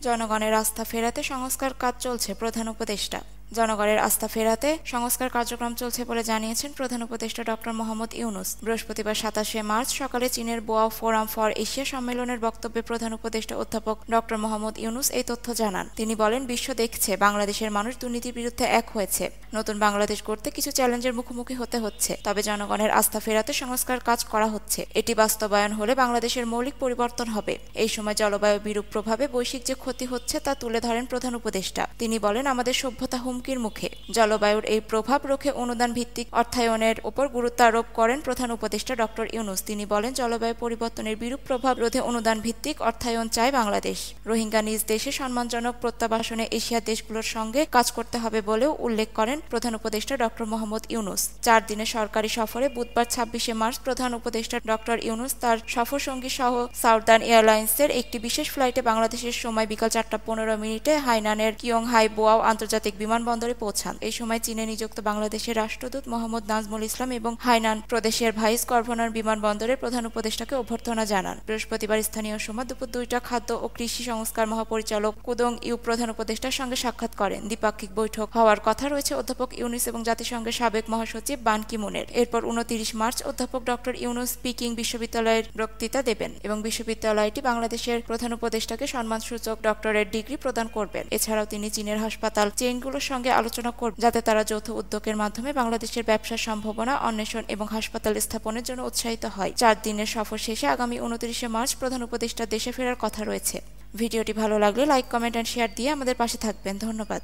জনগণের আস্থা ফেরাতে সংস্কার কাজ চলছে, প্রধান উপদেষ্টা। জনগণের আস্থা ফেরাতে সংস্কার কার্যক্রম চলছে বলে জানিয়েছেন প্রধান উপদেষ্টা ডক্টর মোহাম্মদ ইউনূস। বৃহস্পতিবার 27শে মার্চ সকালে চীনের বোয়াও ফোরাম ফর এশিয়া সম্মেলনের বক্তব্যে প্রধান উপদেষ্টা অধ্যাপক ডক্টর মোহাম্মদ ইউনূস এই তথ্য জানান। তিনি বলেন, বিশ্ব দেখছে বাংলাদেশের মানুষ দুর্নীতির বিরুদ্ধে এক হয়েছে। নতুন বাংলাদেশ গড়তে কিছু চ্যালেঞ্জের মুখোমুখি হতে হচ্ছে, তবে জনগণের আস্থা ফেরাতে সংস্কার কাজ করা হচ্ছে। এটি বাস্তবায়ন হলে বাংলাদেশের মৌলিক পরিবর্তন হবে। এই সময় জলবায়ু বিরূপ প্রভাবে বৈশ্বিক যে ক্ষতি হচ্ছে তা তুলে ধরেন প্রধান উপদেষ্টা। তিনি বলেন, আমাদের সভ্যতা হুমকির মুখে। জলবায়ুর এই প্রভাব রোখে অনুদান ভিত্তিক অর্থায়নের উপর গুরুত্ব আরোপ করেন প্রধান উপদেষ্টা ডক্টর ইউনূস। তিনি বলেন, জলবায়ু পরিবর্তনের বিরূপ প্রভাব রোধে অনুদান ভিত্তিক অর্থায়ন চায় বাংলাদেশ। রোহিঙ্গা নিজ দেশে সম্মানজনক প্রত্যাবাসনে এশিয়ার দেশগুলোর সঙ্গে কাজ করতে হবে বলেও উল্লেখ করেন প্রধান উপদেষ্টা ডক্টর মোহাম্মদ ইউনূস। 4 দিনের সরকারি সফরে বুধবার 26শে মার্চ প্রধান উপদেষ্টা ডক্টর ইউনূস তার সফরসঙ্গী সহ সাউদার্ন এয়ারলাইন্সের একটি বিশেষ ফ্লাইটে বাংলাদেশের সময় বিকাল 4:15 হাইনানের কিয়ংহাই বোয়াও আন্তর্জাতিক বিমানবন্দরে পৌঁছান। এই সময় চীনে নিযুক্ত বাংলাদেশের রাষ্ট্রদূত মোহাম্মদ নাজমুল ইসলাম এবং হাইনান প্রদেশের ভাইস গভর্নর বিমানবন্দরের প্রধান উপদেষ্টাকে অভ্যর্থনা জানান। বৃহস্পতিবার স্থানীয় সময় দুপুর 2টা খাদ্য ও কৃষি সংস্কার মহাপরিচালক কুদং ইউ প্রধান উপদেষ্টার সঙ্গে সাক্ষাৎ করেন। দ্বিপাক্ষিক বৈঠক হওয়ার কথা রয়েছে অধ্যাপক ইউনূস এবং জাতিসংঘের সাবেক মহাসচিব বান কি মুনের। এরপর 29 মার্চ অধ্যাপক ডক্টর ইউনূস পিকিং বিশ্ববিদ্যালয়ের বক্তৃতা দেবেন এবং বিশ্ববিদ্যালয়টি বাংলাদেশের প্রধান উপদেষ্টাকে সম্মানসূচক ডক্টরেট ডিগ্রি প্রদান করবেন। এছাড়াও তিনি চীনের হাসপাতাল চেইনগুলোর সঙ্গে আলোচনা করবেন, যাতে তারা যৌথ উদ্যোগের মাধ্যমে বাংলাদেশের ব্যবসার সম্ভাবনা অন্বেষণ এবং হাসপাতাল স্থাপনের জন্য উৎসাহিত হয়। 4 দিনের সফর শেষে আগামী 29শে মার্চ প্রধান উপদেষ্টা দেশে ফেরার কথা রয়েছে। ভিডিওটি ভালো লাগলে লাইক, কমেন্ট এন্ড শেয়ার দিয়ে আমাদের পাশে থাকবেন। ধন্যবাদ।